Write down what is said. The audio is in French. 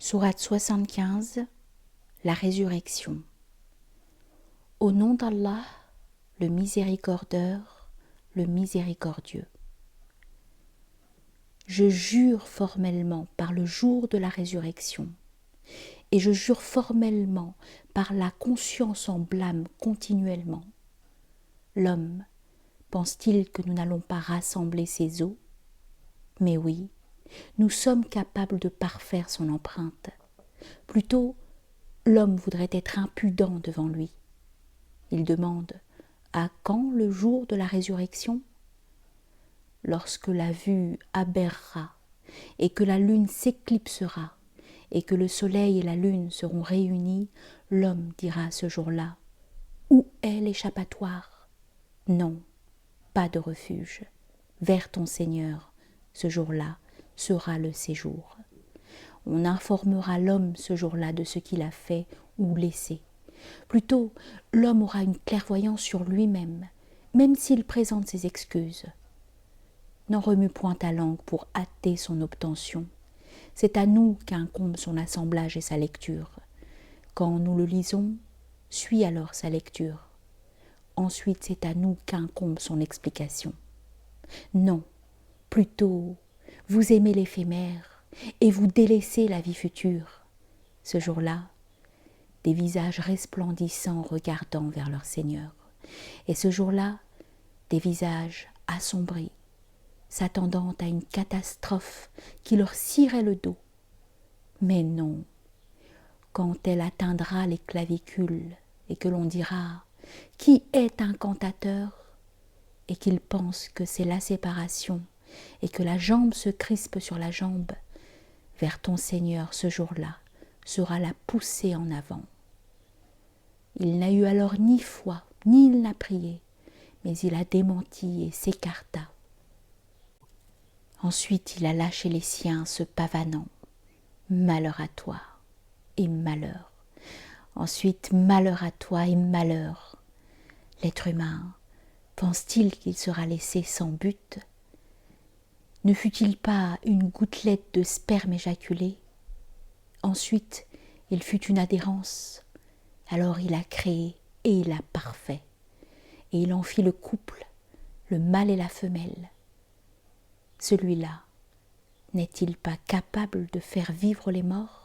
Sourate 75, la résurrection. Au nom d'Allah, le miséricordieur, le miséricordieux. Je jure formellement par le jour de la résurrection, et je jure formellement par la conscience en blâme continuellement. L'homme pense-t-il que nous n'allons pas rassembler ses os? Mais oui, nous sommes capables de parfaire son empreinte. Plutôt, l'homme voudrait être impudent devant lui. Il demande « À quand le jour de la résurrection ?» Lorsque la vue aberrera et que la lune s'éclipsera et que le soleil et la lune seront réunis, l'homme dira ce jour-là « Où est l'échappatoire ?» Non, pas de refuge. Vers ton Seigneur, ce jour-là sera le séjour. On informera l'homme ce jour-là de ce qu'il a fait ou laissé. Plutôt, l'homme aura une clairvoyance sur lui-même, même s'il présente ses excuses. N'en remue point ta langue pour hâter son obtention. C'est à nous qu'incombe son assemblage et sa lecture. Quand nous le lisons, suis alors sa lecture. Ensuite, c'est à nous qu'incombe son explication. Non, plutôt, vous aimez l'éphémère et vous délaissez la vie future. Ce jour-là, des visages resplendissants regardant vers leur Seigneur. Et ce jour-là, des visages assombris, s'attendant à une catastrophe qui leur scierait le dos. Mais non, quand elle atteindra les clavicules et que l'on dira « Qui est incantateur ?» et qu'ils pensent que c'est la séparation et que la jambe se crispe sur la jambe, vers ton Seigneur ce jour-là sera la poussée en avant. Il n'a eu alors ni foi, ni il n'a prié, mais il a démenti et s'écarta. Ensuite il a lâché les siens se pavanant. Malheur à toi et malheur. Ensuite malheur à toi et malheur. L'être humain pense-t-il qu'il sera laissé sans but? Ne fut-il pas une gouttelette de sperme éjaculé? Ensuite il fut une adhérence. Alors il a créé et il a parfait. Et il en fit le couple, le mâle et la femelle. Celui-là n'est-il pas capable de faire vivre les morts?